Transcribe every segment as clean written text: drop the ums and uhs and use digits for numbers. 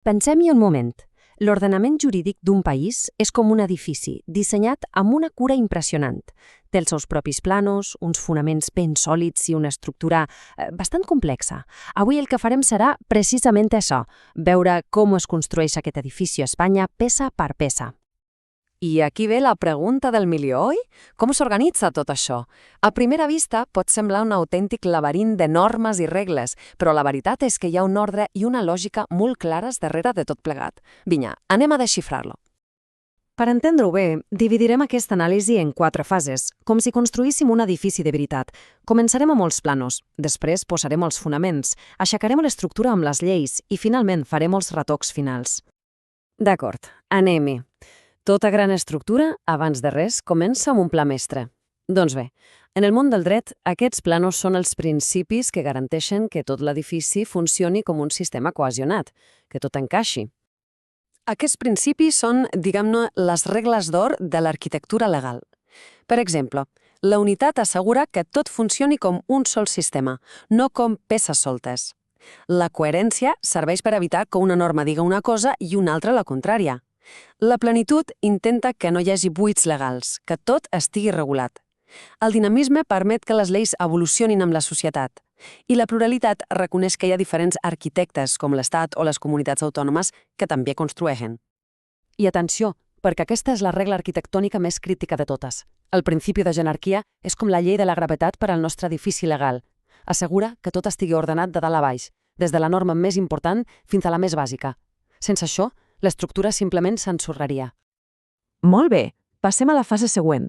Pensem-hi un moment. L'ordenament jurídic d'un país és com un edifici, dissenyat amb una cura impressionant. Té els seus propis planos, uns fonaments ben sòlids i una estructura bastant complexa. Avui el que farem serà precisament això, veure com es construeix aquest edifici a Espanya peça per peça. I aquí ve la pregunta del milió, oi? Com s'organitza tot això? A primera vista pot semblar un autèntic laberint de normes i regles, però la veritat és que hi ha un ordre i una lògica molt clares darrere de tot plegat. Vinga, anem a desxifrar-lo. Per entendre-ho bé, dividirem aquesta anàlisi en 4 fases, com si construíssim un edifici de veritat. Començarem amb els planos, després posarem els fonaments, aixecarem l'estructura amb les lleis i finalment farem els retocs finals. D'acord, anem-hi. Tota gran estructura, abans de res, comença amb un pla mestre. Doncs bé, en el món del dret, aquests planos són els principis que garanteixen que tot l'edifici funcioni com un sistema cohesionat, que tot encaixi. Aquests principis són, diguem-ne, les regles d'or de l'arquitectura legal. Per exemple, la unitat assegura que tot funcioni com un sol sistema, no com peces soltes. La coherència serveix per evitar que una norma diga una cosa i una altra la contrària. La plenitud intenta que no hi hagi buits legals, que tot estigui regulat. El dinamisme permet que les lleis evolucionin amb la societat. I la pluralitat reconeix que hi ha diferents arquitectes, com l'Estat o les comunitats autònomes, que també construeixen. I atenció, perquè aquesta és la regla arquitectònica més crítica de totes. El principi de jerarquia és com la llei de la gravetat per al nostre edifici legal. Assegura que tot estigui ordenat de dalt a baix, des de la norma més important fins a la més bàsica. Sense això, l'estructura simplement s'ensorraria. Molt bé, passem a la fase següent.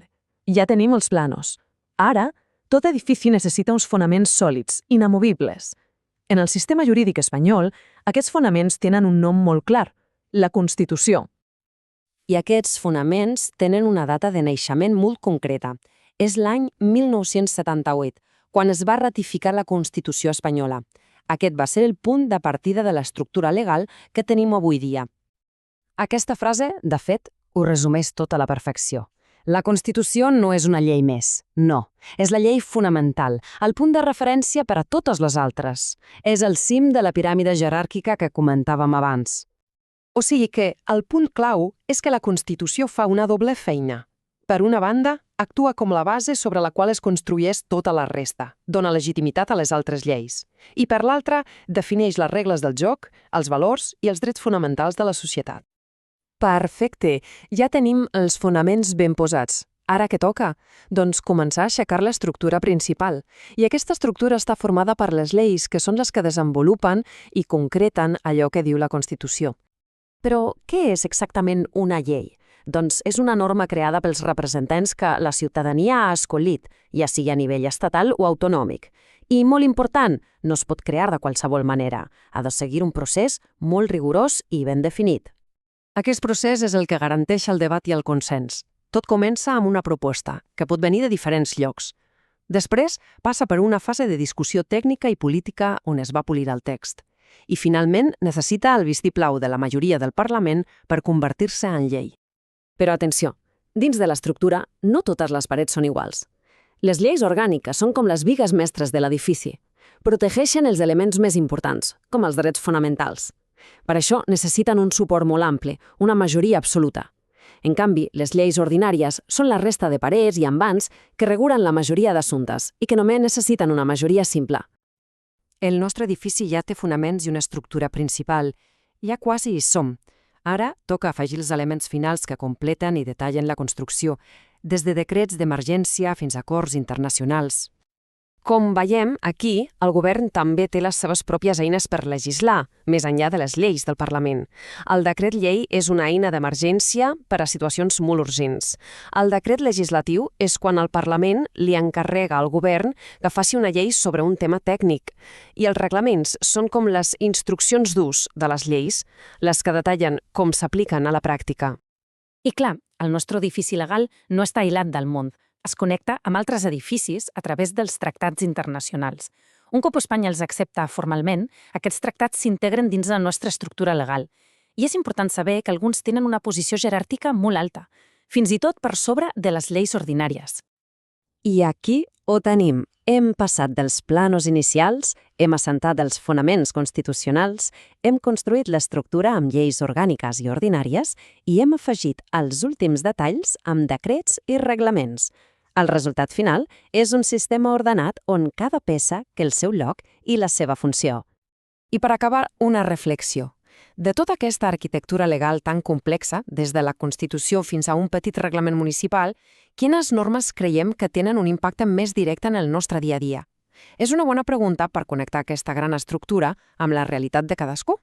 Ja tenim els planos. Ara, tot edifici necessita uns fonaments sòlids, inamovibles. En el sistema jurídic espanyol, aquests fonaments tenen un nom molt clar, la Constitució. I aquests fonaments tenen una data de naixement molt concreta. És l'any 1978, quan es va ratificar la Constitució espanyola. Aquest va ser el punt de partida de l'estructura legal que tenim avui dia. Aquesta frase, de fet, ho resumeix tot a la perfecció. La Constitució no és una llei més, no. És la llei fonamental, el punt de referència per a totes les altres. És el cim de la piràmide jeràrquica que comentàvem abans. O sigui que el punt clau és que la Constitució fa una doble feina. Per una banda, actua com la base sobre la qual es construeix tota la resta, dona legitimitat a les altres lleis. I per l'altra, defineix les regles del joc, els valors i els drets fonamentals de la societat. Perfecte, ja tenim els fonaments ben posats. Ara què toca? Doncs començar a aixecar l'estructura principal. I aquesta estructura està formada per les lleis, que són les que desenvolupen i concreten allò que diu la Constitució. Però què és exactament una llei? Doncs és una norma creada pels representants que la ciutadania ha escollit, ja sigui a nivell estatal o autonòmic. I molt important, no es pot crear de qualsevol manera. Ha de seguir un procés molt rigorós i ben definit. Aquest procés és el que garanteix el debat i el consens. Tot comença amb una proposta, que pot venir de diferents llocs. Després passa per una fase de discussió tècnica i política on es va polir el text. I finalment necessita el vistiplau de la majoria del Parlament per convertir-se en llei. Però atenció, dins de l'estructura no totes les parets són iguals. Les lleis orgàniques són com les bigues mestres de l'edifici. Protegeixen els elements més importants, com els drets fonamentals. Per això necessiten un suport molt ampli, una majoria absoluta. En canvi, les lleis ordinàries són la resta de parets i envans que regulen la majoria d'assumptes i que només necessiten una majoria simple. El nostre edifici ja té fonaments i una estructura principal. Ja quasi hi som. Ara toca afegir els elements finals que completen i detallen la construcció, des de decrets d'emergència fins a acords internacionals. Com veiem, aquí, el govern també té les seves pròpies eines per legislar, més enllà de les lleis del Parlament. El decret llei és una eina d'emergència per a situacions molt urgents. El decret legislatiu és quan el Parlament li encarrega al govern que faci una llei sobre un tema tècnic. I els reglaments són com les instruccions d'ús de les lleis, les que detallen com s'apliquen a la pràctica. I clar, el nostre edifici legal no està aïllat del món. Es connecta amb altres edificis a través dels tractats internacionals. Un cop Espanya els accepta formalment, aquests tractats s'integren dins la nostra estructura legal. I és important saber que alguns tenen una posició jeràrquica molt alta, fins i tot per sobre de les lleis ordinàries. I aquí ho tenim, Hem passat dels planos inicials, hem assentat els fonaments constitucionals, hem construït l'estructura amb lleis orgàniques i ordinàries i hem afegit els últims detalls amb decrets i reglaments. El resultat final és un sistema ordenat on cada peça té el seu lloc i la seva funció. I per acabar, una reflexió. De tota aquesta arquitectura legal tan complexa, des de la Constitució fins a un petit reglament municipal, quines normes creiem que tenen un impacte més directe en el nostre dia a dia? És una bona pregunta per connectar aquesta gran estructura amb la realitat de cadascú.